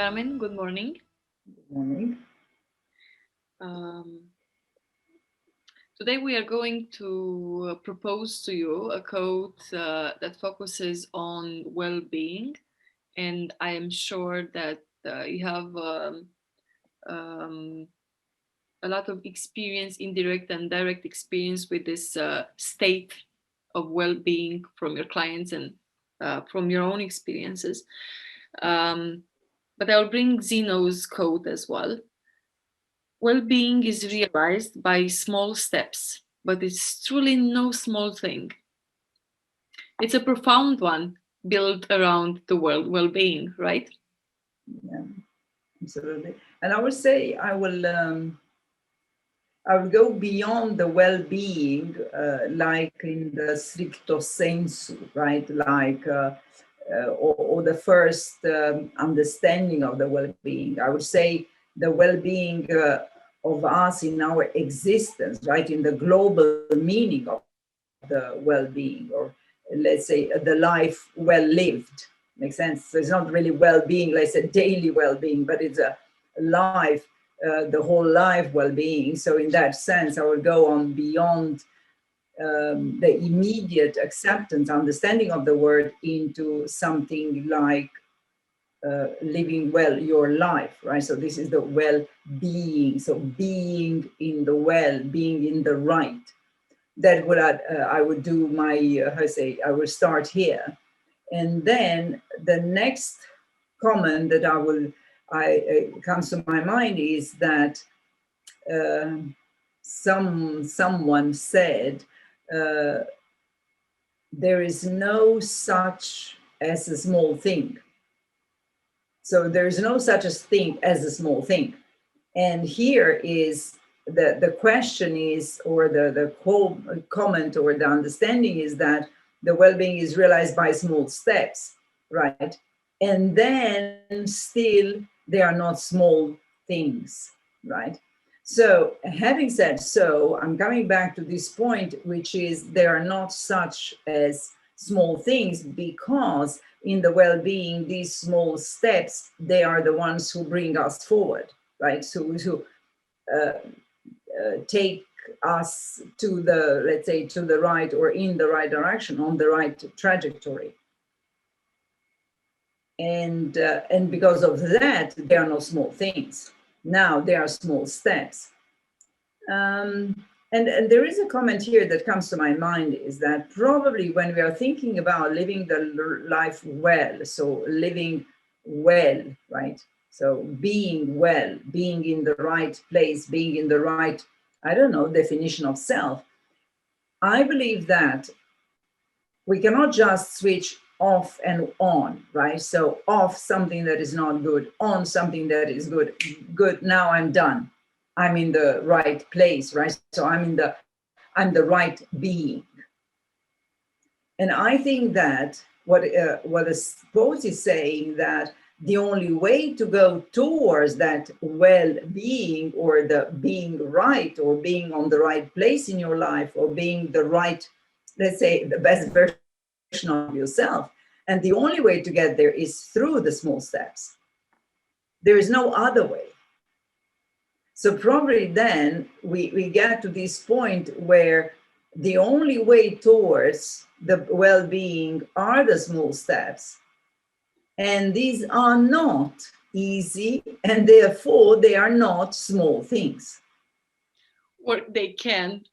Carmen. Good morning. Good morning. Today we are going to propose to you a quote that focuses on well-being, and I am sure that you have a lot of experience, indirect and direct experience with this state of well-being from your clients and from your own experiences. But I'll bring Zeno's quote as well. Well-being is realized by small steps, but it's truly no small thing. It's a profound one built around the world well-being, right? Yeah, absolutely. And I would say I will go beyond the well-being, like in the stricto sensu, right? Like or the first understanding of the well-being. I would say the well-being of us in our existence, right? In the global meaning of the well-being, or let's say the life well lived. Makes sense? So it's not really well-being, let's say daily well-being, but it's a life, the whole life well-being. So in that sense, I would go on beyond the immediate acceptance, understanding of the word into something like living well your life, right? So this is the well-being. So being in the well, being in the right. That would I would do my I will start here, and then the next comment that I comes to my mind is that someone said there is no such as a small thing. So there is no such a thing as a small thing. And here is the question is, or the comment or the understanding is that the well-being is realized by small steps, right? And then still they are not small things, right? So having said so, I'm coming back to this point, which is they are not such as small things, because in the well-being, these small steps, they are the ones who bring us forward, right? So to take us to the, let's say, to the right, or in the right direction, on the right trajectory. And because of that, there are no small things. Now there are small steps. And there is a comment here that comes to my mind, is that probably when we are thinking about living the life well, so living well, right? So being well, being in the right place, being in the right, I don't know, definition of self. I believe that we cannot just switch off and on, right? So off something that is not good, on something that is good. Good, now I'm done. I'm in the right place, right? So I'm the right being. And I think that what the quote is saying, that the only way to go towards that well-being, or the being right, or being on the right place in your life, or being the right, let's say, the best version of yourself. And the only way to get there is through the small steps. There is no other way. So probably then we get to this point where the only way towards the well-being are the small steps. And these are not easy, and therefore they are not small things. Or they can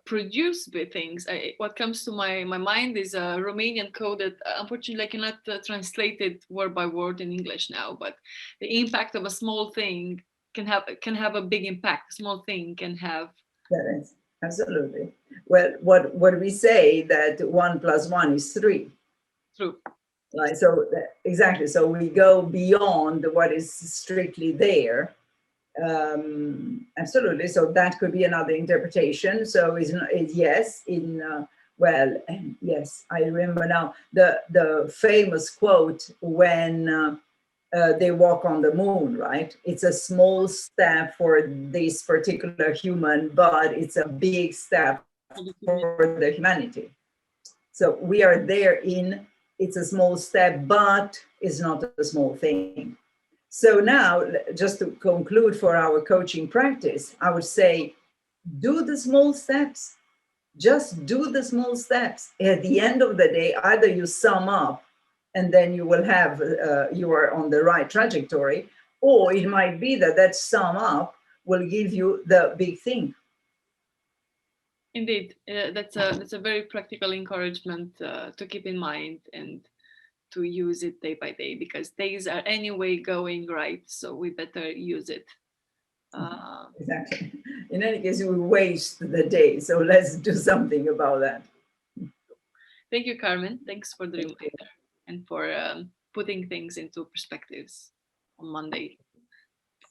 produce big things. What comes to my mind is a Romanian quote that unfortunately I cannot translate it word by word in English now, but the impact of a small thing can have a big impact. A small thing can have. That is, absolutely. Well, what we say, that 1 + 1 is 3. True. Right. So exactly. So we go beyond what is strictly there. Absolutely. So that could be another interpretation. So is yes in well, yes, I remember now the famous quote when they walk on the moon, right? It's a small step for this particular human, but it's a big step for the humanity. So we are there in, it's a small step, but it's not a small thing. So now, just to conclude for our coaching practice, I would say, do the small steps. Just do the small steps. At the end of the day, either you sum up and then you will have, you are on the right trajectory, or it might be that that sum up will give you the big thing. Indeed, that's a very practical encouragement to keep in mind and to use it day by day, because days are anyway going right, so we better use it. Exactly. In any case, we waste the day, so let's do something about that. Thank you, Carmen. Thanks for the reminder and for putting things into perspectives on Monday.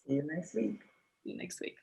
See you next week. See you next week.